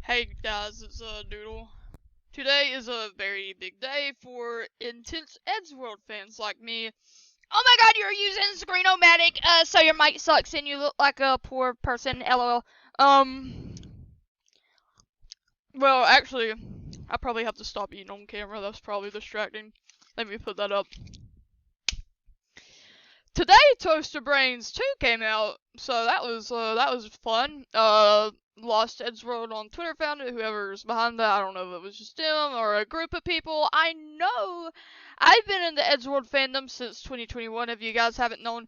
Hey guys, it's Doodle. Today is a very big day for intense Eddsworld fans like me. Oh my god, you're using Screenomatic, so your mic sucks and you look like a poor person, lol. Well, actually, I probably have to stop eating on camera, that's probably distracting. Let me put that up. Today, Toaster Brains 2 came out, so that was fun. Lost Eddsworld on Twitter found it. Whoever's behind that, I don't know if it was just them or a group of people. I know I've been in the Eddsworld fandom since 2021. If you guys haven't known,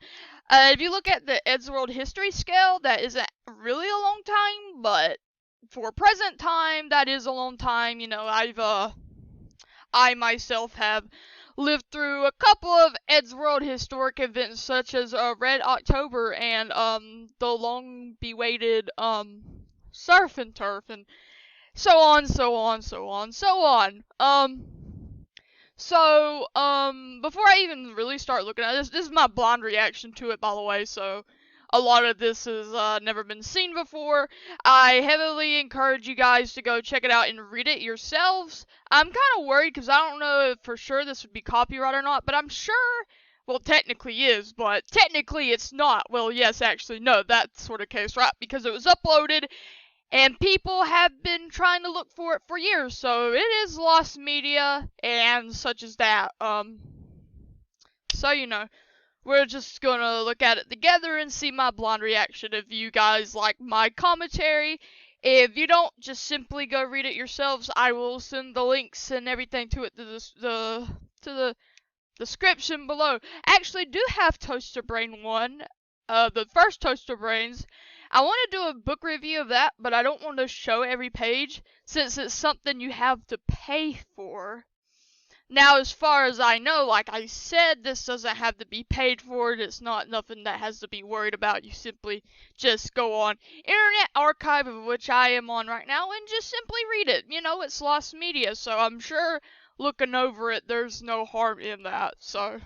if you look at the Eddsworld history scale, that isn't really a long time, but for present time, that is a long time. You know, I myself have lived through a couple of Eddsworld historic events such as Red October and the long bewaited Surf and Turf and so on, so on, so on, so on. Before I even really start looking at this is my blind reaction to it, by the way, so a lot of this has never been seen before. I heavily encourage you guys to go check it out and read it yourselves. I'm kind of worried because I don't know if for sure this would be copyright or not, but I'm sure, well, technically is, but technically it's not. Well, yes, actually, no, that's sort of case, right? Because it was uploaded and people have been trying to look for it for years, so it is lost media and such as that. So you know, we're just gonna look at it together and see my blind reaction. If you guys like my commentary, if you don't, just simply go read it yourselves. I will send the links and everything to it to the description below. I actually do have Toaster Brain 1, the first Toaster Brains. I want to do a book review of that, but I don't want to show every page since it's something you have to pay for. Now, as far as I know, like I said, this doesn't have to be paid for. It's not nothing that has to be worried about. You simply just go on Internet Archive, of which I am on right now, and just simply read it. You know, it's lost media, so I'm sure looking over it, there's no harm in that. So,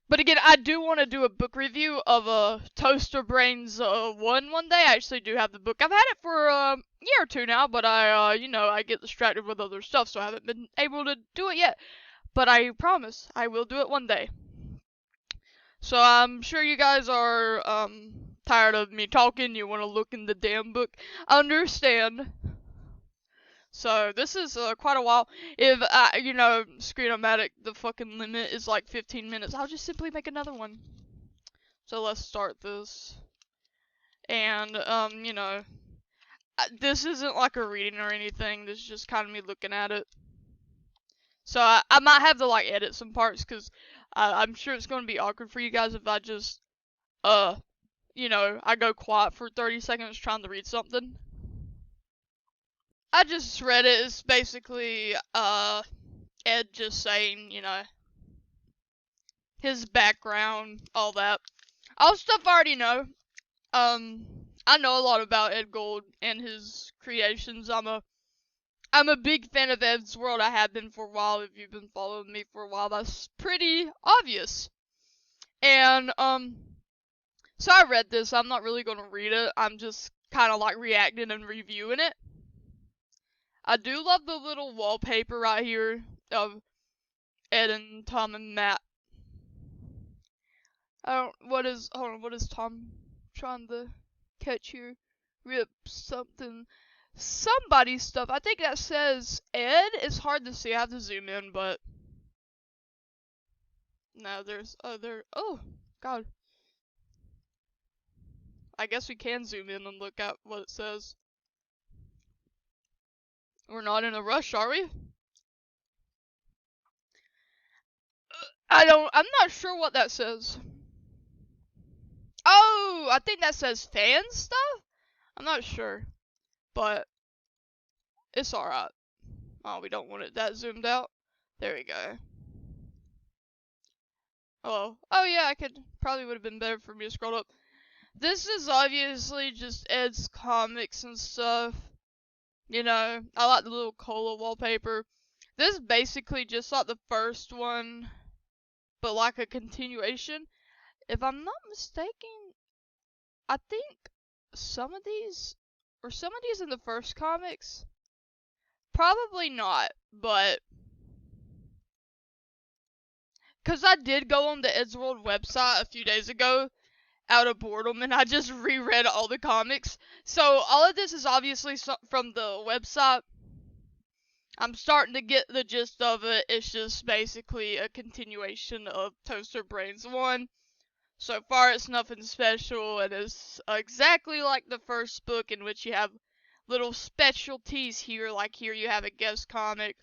but again, I do want to do a book review of Toaster Brains 1 day. I actually do have the book. I've had it for a year or two now, but you know, I get distracted with other stuff, so I haven't been able to do it yet. But I promise I will do it one day. So I'm sure you guys are tired of me talking. You want to look in the damn book. I understand. So this is quite a while. If you know, Screenomatic, the fucking limit is like 15 minutes. I'll just simply make another one. So let's start this. And you know, this isn't like a reading or anything. This is just kind of me looking at it. So I might have to like edit some parts because I'm sure it's going to be awkward for you guys if I just you know, I go quiet for 30 seconds trying to read something. I just read it. It's basically Ed just saying, you know, his background, all that. All stuff I already know. I know a lot about Ed Gold and his creations. I'm a big fan of Eddsworld. I have been for a while. If you've been following me for a while, that's pretty obvious. And so I read this. I'm not really gonna read it. I'm just kind of like reacting and reviewing it. I do love the little wallpaper right here of Ed and Tom and Matt. Hold on, what is Tom trying to catch here? Rip something. Somebody's stuff. I think that says Ed. It's hard to see. I have to zoom in, but. No, there's other. Oh, God. I guess we can zoom in and look at what it says. We're not in a rush, are we? I'm not sure what that says. Oh, I think that says fan stuff? I'm not sure. But it's alright. Oh, we don't want it that zoomed out. There we go. Oh, yeah, I could, probably would have been better for me to scroll up. This is obviously just Ed's comics and stuff. You know, I like the little cola wallpaper. This is basically just like the first one, but like a continuation. If I'm not mistaken, I think some of these Were some of these in the first comics? Probably not, but because I did go on the Eddsworld website a few days ago out of boredom, and I just reread all the comics. So all of this is obviously from the website. I'm starting to get the gist of it. It's just basically a continuation of Toaster Brains 1. So far, it's nothing special, and it's exactly like the first book, in which you have little specialties here. Like here, you have a guest comic.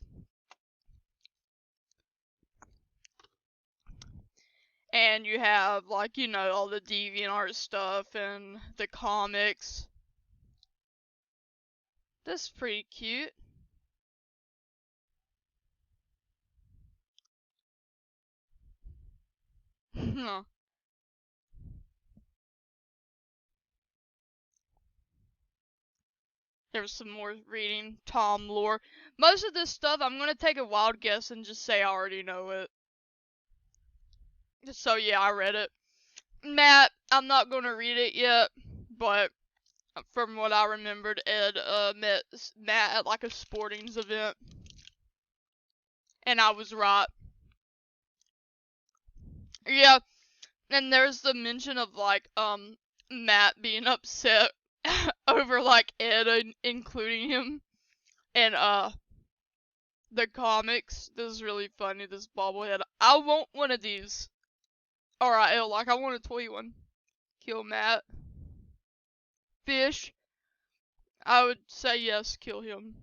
And you have, like, you know, all the DeviantArt stuff and the comics. That's pretty cute. Huh. There's some more reading. Tom lore. Most of this stuff, I'm gonna take a wild guess and just say I already know it. So yeah, I read it. Matt, I'm not gonna read it yet, but from what I remembered, Ed met Matt at like a sportings event, and I was right. Yeah, and there's the mention of like Matt being upset over like Ed including him and the comics. This is really funny, this bobblehead. I want one of these. Alright, like I want a toy one. Kill Matt. Fish. I would say yes, kill him.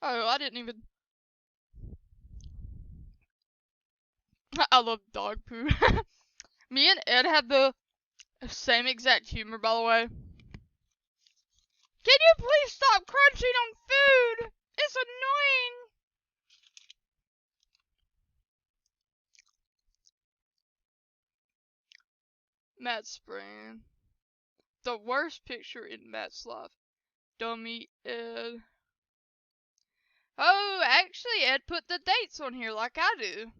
Oh, I didn't even. I love dog poo. Me and Ed have the same exact humor, by the way. Can you please stop crunching on food? It's annoying. Matt's brain. The worst picture in Matt's life. Dummy Ed. Oh, actually, Ed put the dates on here like I do.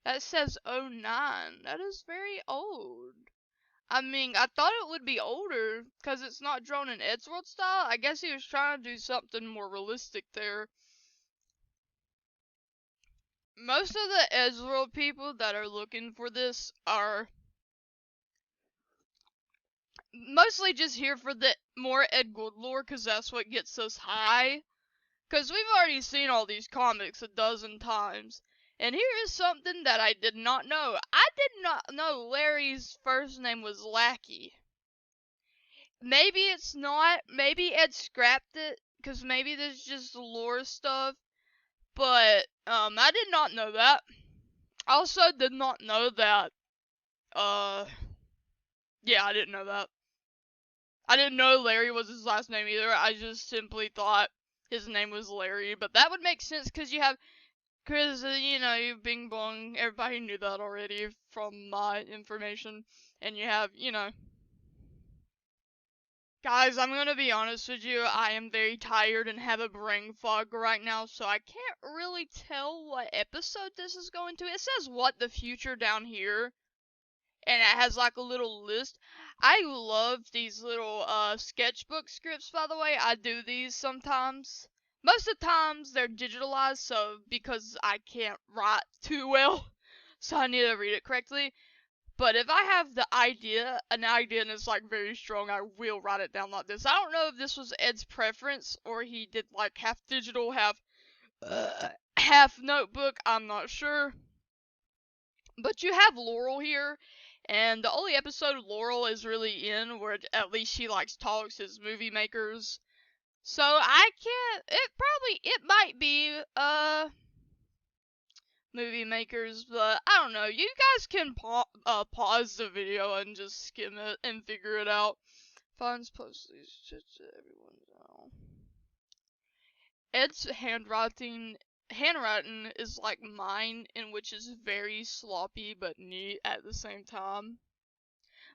That says 09. That is very old. I mean, I thought it would be older because it's not drawn in Eddsworld style. I guess he was trying to do something more realistic there. Most of the Eddsworld people that are looking for this are mostly just here for the more Ed Gould lore because that's what gets us high. Because we've already seen all these comics a dozen times. And here is something that I did not know. I did not know Larry's first name was Lackey. Maybe it's not. Maybe Ed scrapped it. Because maybe there's just lore stuff. But, I did not know that. I also did not know that, yeah, I didn't know that. I didn't know Larry was his last name either. I just simply thought his name was Larry. But that would make sense because you have, you know, you Bing Bong, everybody knew that already from my information. And you have, you know. Guys, I'm gonna be honest with you, I am very tired and have a brain fog right now, so I can't really tell what episode this is going to. It says What the Future down here, and it has like a little list. I love these little sketchbook scripts, by the way. I do these sometimes. Most of the times they're digitalized, so because I can't write too well, so I need to read it correctly. But if I have an idea and it's like very strong, I will write it down like this. I don't know if this was Ed's preference or he did like half digital, half notebook. I'm not sure. But you have Laurel here, and the only episode Laurel is really in where at least she like talks is Movie Makers. So I can't. It might be Movie Makers, but I don't know. You guys can pause the video and just skim it and figure it out. Funds post these to everyone now. Ed's handwriting is like mine, in which is very sloppy but neat at the same time.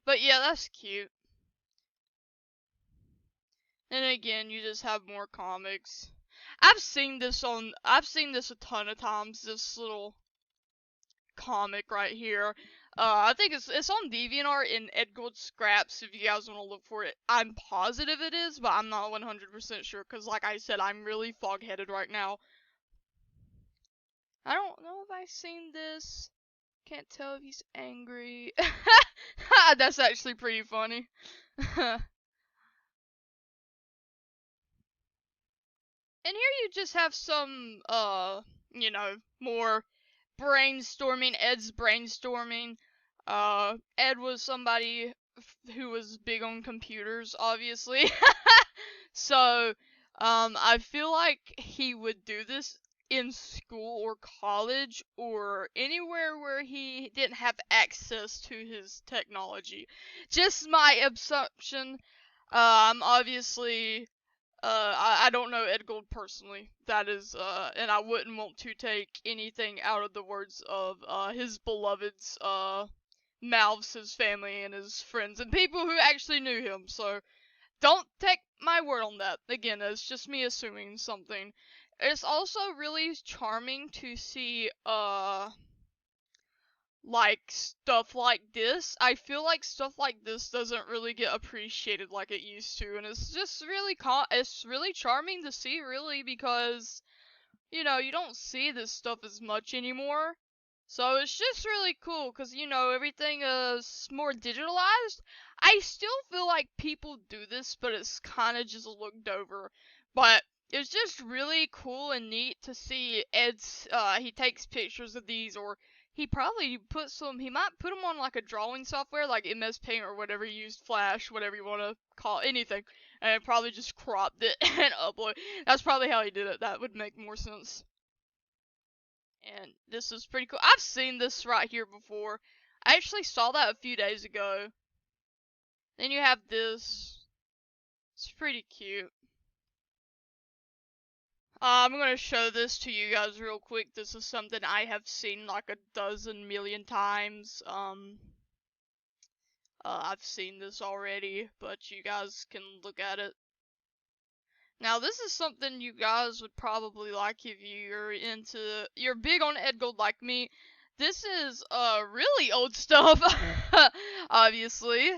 But yeah, that's cute. And again, you just have more comics. I've seen this a ton of times, this little comic right here. I think it's on DeviantArt in Edgold Scraps if you guys want to look for it. I'm positive it is, but I'm not 100% sure because, like I said, I'm really fog-headed right now. I don't know if I've seen this. Can't tell if he's angry. That's actually pretty funny. And here you just have some, you know, more brainstorming. Ed's brainstorming. Ed was somebody who was big on computers, obviously. So, I feel like he would do this in school or college or anywhere where he didn't have access to his technology. Just my assumption. Obviously, I don't know Ed Gold personally. That is, and I wouldn't want to take anything out of the words of, his beloveds, mouths, his family, and his friends, and people who actually knew him, so don't take my word on that. Again, it's just me assuming something. It's also really charming to see, like stuff like this. I feel like stuff like this doesn't really get appreciated like it used to, and it's just really it's really charming to see, really, because you know you don't see this stuff as much anymore. So it's just really cool because you know everything is more digitalized. I still feel like people do this, but it's kind of just looked over. But it's just really cool and neat to see Ed's. He takes pictures of these, or he probably puts them. He might put them on like a drawing software, like MS Paint or whatever you use, Flash, whatever you want to call it, anything, and probably just cropped it and upload. That's probably how he did it. That would make more sense. And this is pretty cool. I've seen this right here before. I actually saw that a few days ago. Then you have this. It's pretty cute. I'm gonna show this to you guys real quick. This is something I have seen like a dozen million times. I've seen this already, but you guys can look at it. Now, this is something you guys would probably like if you're big on Ed Gold like me. This is, really old stuff, obviously.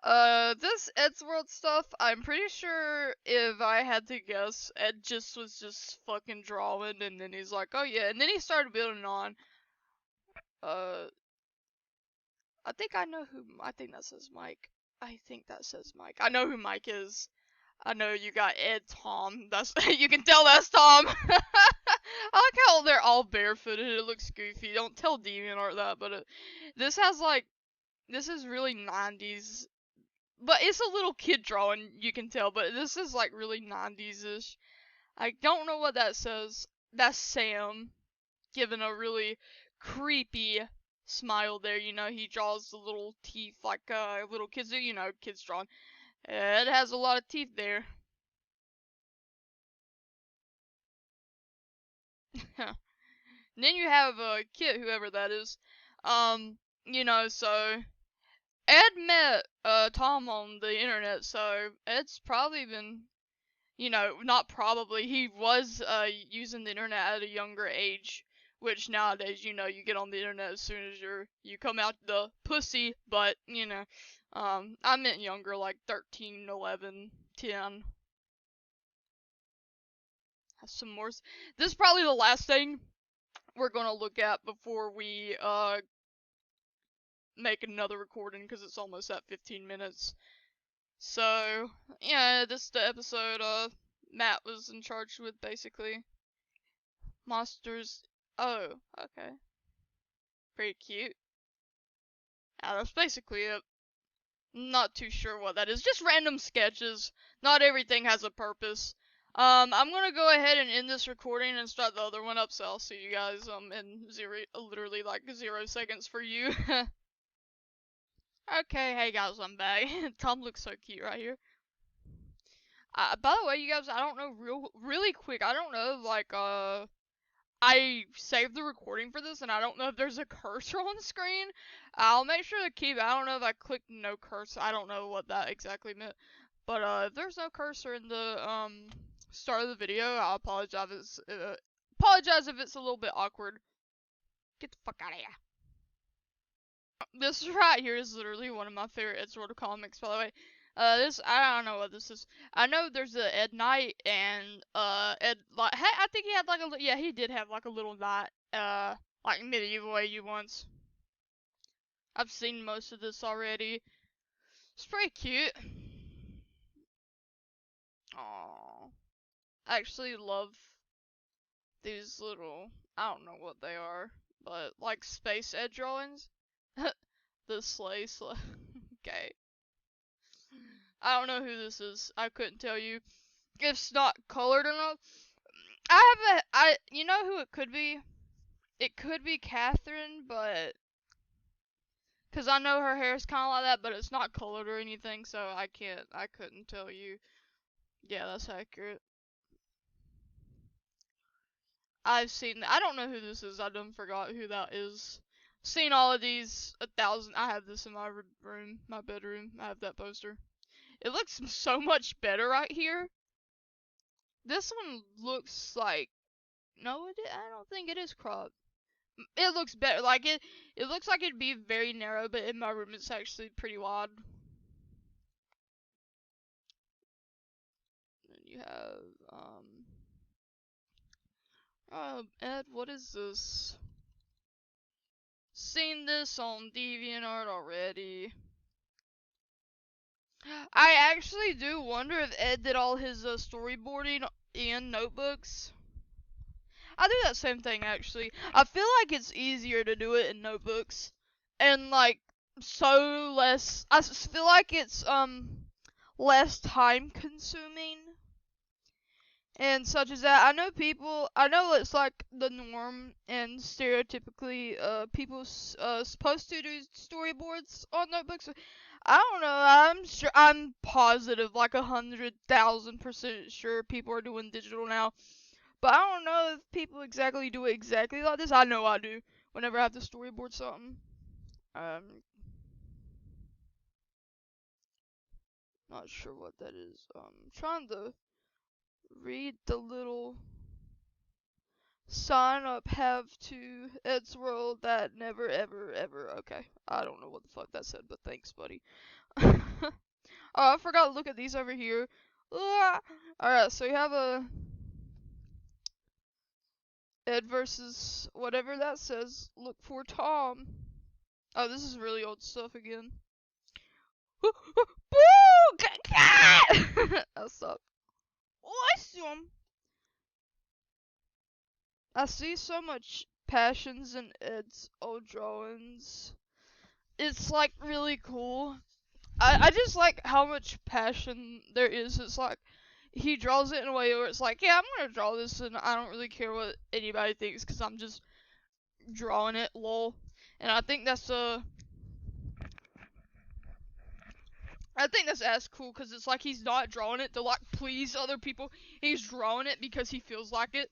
This Ed's World stuff, I'm pretty sure if I had to guess, Ed was just fucking drawing, and then he's like, oh yeah, and then he started building on. Uh, I think that says Mike. I think that says Mike. I know who Mike is. I know you got Ed, Tom. That's you can tell that's Tom. I like how they're all barefooted. It looks goofy. Don't tell DeviantArt that, but this is really 90s. But it's a little kid drawing, you can tell. But this is like really 90s-ish. I don't know what that says. That's Sam giving a really creepy smile there. You know, he draws the little teeth like little kids do. You know, kids drawing. It has a lot of teeth there. Then you have Kit, whoever that is. You know, so Ed met Tom on the internet, so Ed's probably been, you know, not probably, he was using the internet at a younger age, which nowadays, you know, you get on the internet as soon as you come out the pussy, but, you know, I meant younger, like 13, 11, 10. Have some more. This is probably the last thing we're gonna look at before we make another recording because it's almost at 15 minutes. So yeah, this is the episode Matt was in charge with basically. Monsters. Oh, okay. Pretty cute. Yeah, that's basically it. Not too sure what that is. Just random sketches. Not everything has a purpose. I'm gonna go ahead and end this recording and start the other one up, so I'll see you guys in literally like 0 seconds for you. Okay, hey guys, I'm back. Tom looks so cute right here. By the way, you guys, I don't know, really quick, I don't know, like, I saved the recording for this, and I don't know if there's a cursor on the screen. I'll make sure to keep it. I don't know if I clicked no cursor. I don't know what that exactly meant. But, if there's no cursor in the, start of the video, I'll apologize if it's a little bit awkward. Get the fuck out of here. This right here is literally one of my favorite Edgeworld comics, by the way. This I don't know what this is. I know there's a Ed Knight and Ed like I think he had like a yeah he did have like a little knight like medieval AU once. I've seen most of this already. It's pretty cute. Aww. I actually love these little I don't know what they are, but like space Ed drawings. The sleigh. Okay. I don't know who this is. I couldn't tell you. It's not colored enough. You know who it could be? It could be Catherine, but, cause I know her hair is kind of like that, but it's not colored or anything, so I couldn't tell you. Yeah, that's accurate. I don't know who this is, I done forgot who that is. Seen all of these 1,000, I have this in my room, my bedroom, I have that poster. It looks so much better right here. This one looks like, no, I don't think it is cropped. It looks better. Like it looks like it'd be very narrow, but in my room it's actually pretty wide. And you have Ed, what is this? Seen this on DeviantArt already. I actually do wonder if Ed did all his storyboarding in notebooks. I do that same thing actually. I feel like it's easier to do it in notebooks, and like so less. I feel like it's less time consuming and such as that. I know it's like the norm and stereotypically people supposed to do storyboards on notebooks. I don't know. I'm positive, like 100,000% sure people are doing digital now. But I don't know if people exactly do it exactly like this. I know I do whenever I have to storyboard something. Not sure what that is. Trying to read the little sign up have to Edgeworld that never ever ever. Okay, I don't know what the fuck that said, but thanks, buddy. Oh, I forgot to look at these over here. Alright, so you have a Ed versus whatever that says. Look for Tom. Oh, this is really old stuff again. Boo! Cat! I'll stop. Awesome! I see so much passions in Ed's old drawings. It's like really cool. I just like how much passion there is. It's like he draws it in a way where it's like, yeah, I'm gonna draw this and I don't really care what anybody thinks because I'm just drawing it, lol. And I think that's as cool because it's like he's not drawing it to like please other people. He's drawing it because he feels like it.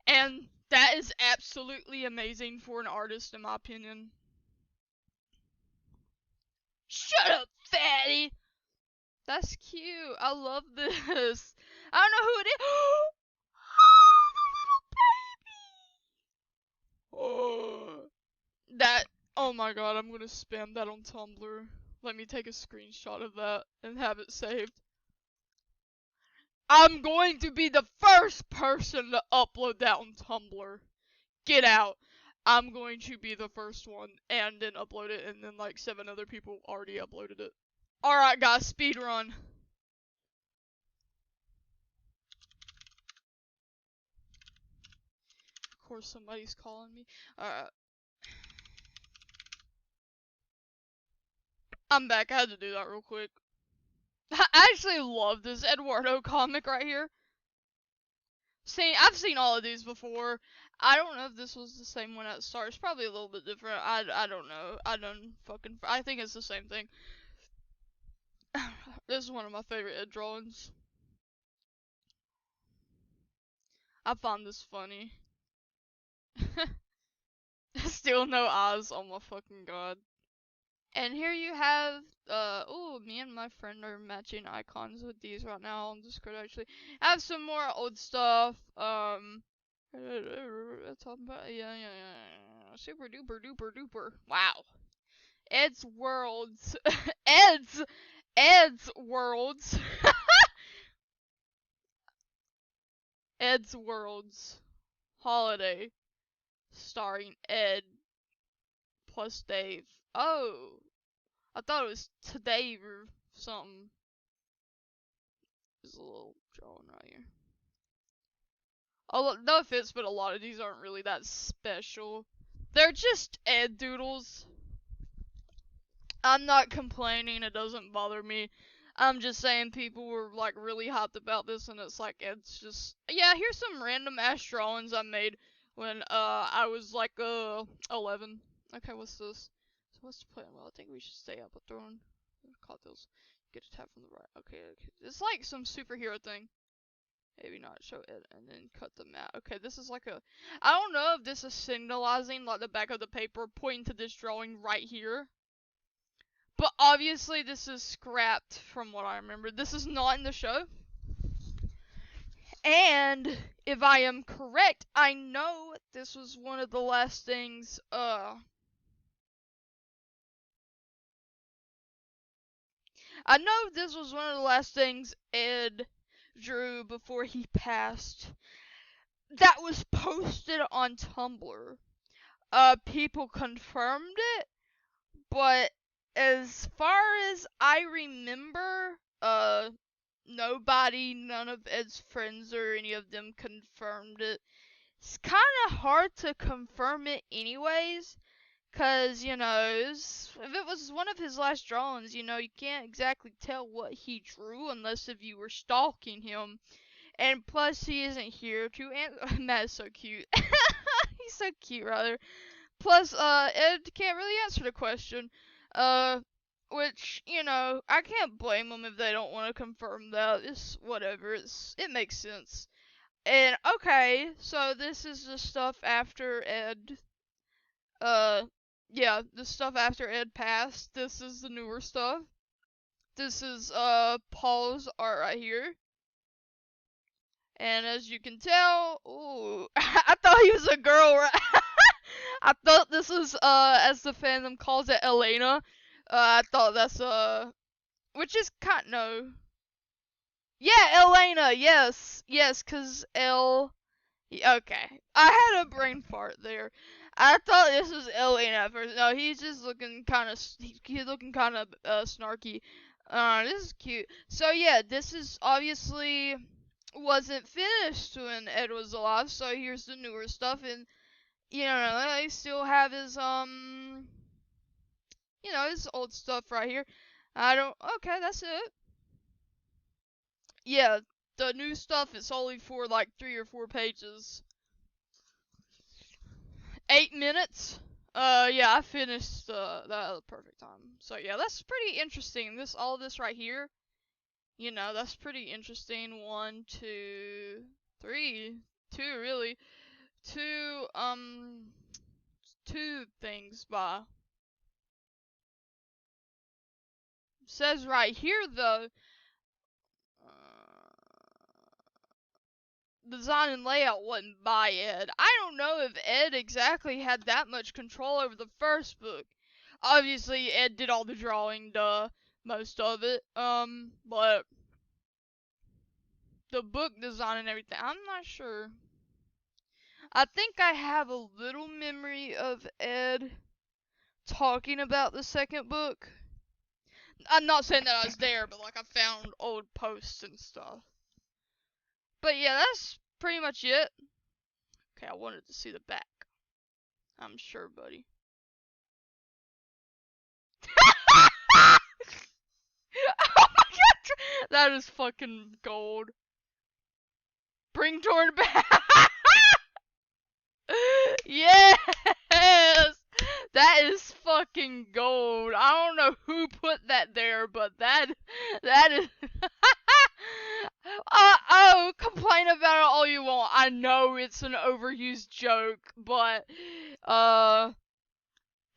And that is absolutely amazing for an artist in my opinion. Shut up, fatty! That's cute. I love this. I don't know who it is. Oh, that. Oh my god, I'm gonna spam that on Tumblr. Let me take a screenshot of that and have it saved. I'm going to be the first person to upload that on Tumblr. Get out. I'm going to be the first one and then upload it, and then like 7 other people already uploaded it. Alright guys, speed run. Of course somebody's calling me. Alright. I'm back, I had to do that real quick. I actually love this Eduardo comic right here. I've seen all of these before. I don't know if this was the same one at the start. It's probably a little bit different. I don't know. I think it's the same thing. This is one of my favorite Ed drawings. I find this funny. Still no eyes. Oh my fucking god. And here you have, oh, me and my friend are matching icons with these right now on Discord, actually. I have some more old stuff, talking about, yeah, super duper duper duper, wow. Ed's Worlds. Ed's Worlds. Ed's Worlds. Holiday. Starring Ed plus Dave. Oh. I thought it was today or something. There's a little drawing right here. Oh, no offense, but a lot of these aren't really that special. They're just Ed doodles. I'm not complaining, it doesn't bother me. I'm just saying people were like really hyped about this, and it's like, it's just, yeah, here's some random ass drawings I made when I was like 11. Okay, what's this? So what's the plan? Well, I think we should stay up a throne. Cocktails. Get a tap from the right. Okay, okay. It's like some superhero thing. Maybe not show it and then cut the map. Okay, this is like a, I don't know if this is signalizing like the back of the paper pointing to this drawing right here. But obviously this is scrapped from what I remember. This is not in the show. And if I am correct, I know this was one of the last things I know this was one of the last things Ed drew before he passed that was posted on Tumblr. People confirmed it, but as far as I remember, none of Ed's friends or any of them confirmed it. It's kind of hard to confirm it anyways, cause, you know, if it was one of his last drawings, you know, you can't exactly tell what he drew unless if you were stalking him. And plus, he isn't here to answer. Matt is so cute. He's so cute, rather. Plus, Ed can't really answer the question. Which, you know, I can't blame them if they don't want to confirm that. It's whatever. It makes sense. And, okay, so this is the stuff after Ed, yeah, the stuff after Ed passed. This is the newer stuff. This is, Paul's art right here. And as you can tell, ooh, I thought he was a girl, right? I thought this was, as the fandom calls it, Elena. I thought that's, which is no. Yeah, Elena, yes, cause okay. I had a brain fart there. I thought this was Elena at first. No, he's just looking kinda, he's looking kinda, snarky. This is cute. So yeah, this is obviously wasn't finished when Ed was alive, so here's the newer stuff, and, you know, they still have his, you know, his old stuff right here. Okay, that's it. Yeah, the new stuff is only for, like, 3 or 4 pages. 8 minutes? Yeah, I finished, that at the perfect time. So, yeah, that's pretty interesting. All this right here, you know, that's pretty interesting. 1, 2, 3, 2 really. Two things by. Says right here though, design and layout wasn't by Ed. I don't know if Ed exactly had that much control over the first book. Obviously Ed did all the drawing, most of it. But the book design and everything, I'm not sure. I think I have a little memory of Ed talking about the second book. I'm not saying that I was there, but like I found old posts and stuff. But yeah, that's pretty much it. Okay, I wanted to see the back. I'm sure, buddy. Oh my god, that is fucking gold. Bring Torn back. Yes! That is fucking gold. I don't know who put that there, but that is oh, complain about it all you want. I know it's an overused joke, but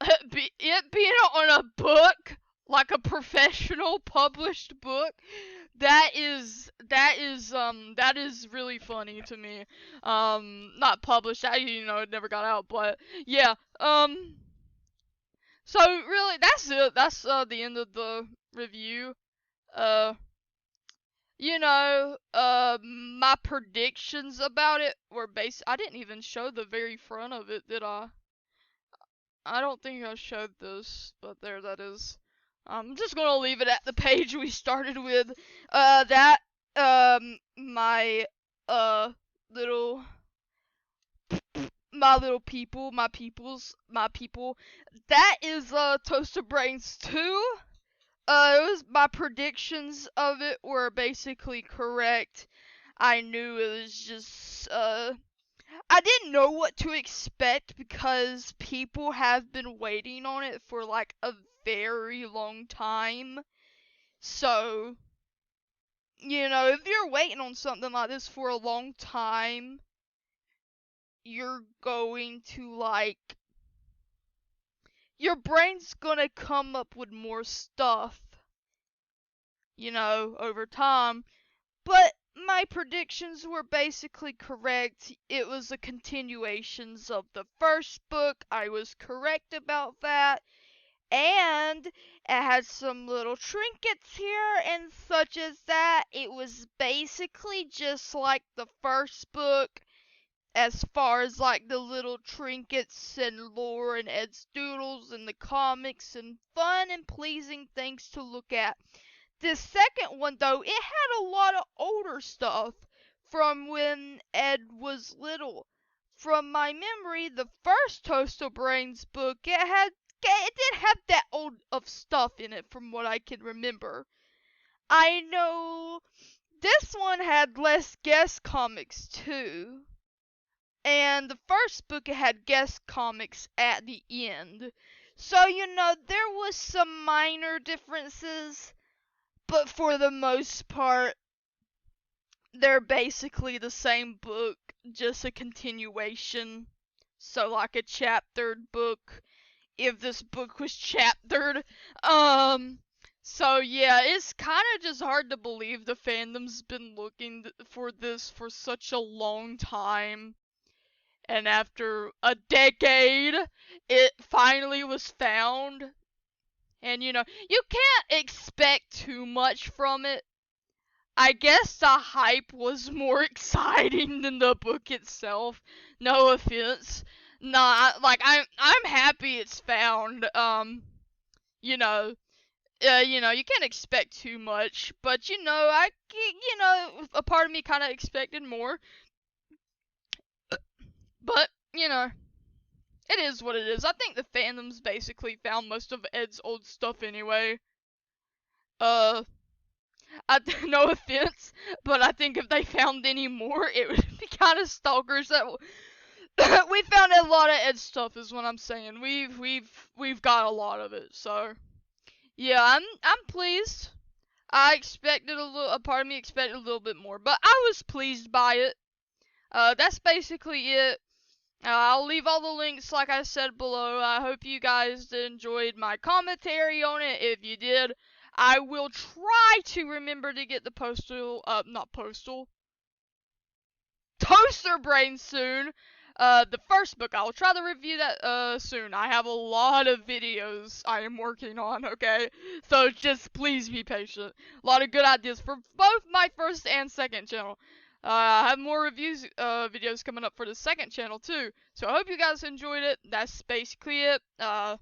it being on a book, like a professional published book, that is really funny to me. Not published, you know, it never got out, but yeah. So really, that's it. That's the end of the review. Uh, my predictions about it were based. I didn't even show the very front of it, did I? I don't think I showed this, but there that is. I'm just gonna leave it at the page we started with. That my uh little my people. That is Toaster Brains 2. It was my predictions of it were basically correct. I knew it was just I didn't know what to expect because people have been waiting on it for like a very long time. So, if you're waiting on something like this for a long time, you're going to your brain's gonna come up with more stuff, over time. But my predictions were basically correct. It was a continuations of the first book. I was correct about that. And it had some little trinkets here and such as that. It was basically just like the first book as far as like the little trinkets and lore and Ed's doodles and the comics and fun and pleasing things to look at. The second one, though, it had a lot of older stuff from when Ed was little. From my memory, the first Toaster Brains book, it did have that old of stuff in it from what I can remember. I know this one had less guest comics too. And the first book it had guest comics at the end. So, there was some minor differences, but for the most part, they're basically the same book, just a continuation. So like a chaptered book, if this book was chaptered. So yeah, it's kind of just hard to believe the fandom's been looking for this for such a long time. And after a decade, it finally was found. And you can't expect too much from it. I guess the hype was more exciting than the book itself. No offense. Nah, like I'm happy it's found. You can't expect too much, but a part of me kind of expected more. But it is what it is. I think the fandoms basically found most of Ed's old stuff anyway. No offense, but I think if they found any more, it would be kind of stalkers. That we found a lot of Ed stuff, is what I'm saying. We've got a lot of it. So yeah, I'm pleased. I expected a part of me expected a little bit more, but I was pleased by it. That's basically it. I'll leave all the links, like I said, below. I hope you guys enjoyed my commentary on it. If you did, I will try to remember to get the Toaster Brain soon. The first book, I'll try to review that, soon. I have a lot of videos I am working on, okay? So just please be patient. A lot of good ideas for both my first and second channel. I have more videos coming up for the second channel too. So I hope you guys enjoyed it. That's basically it. Bye!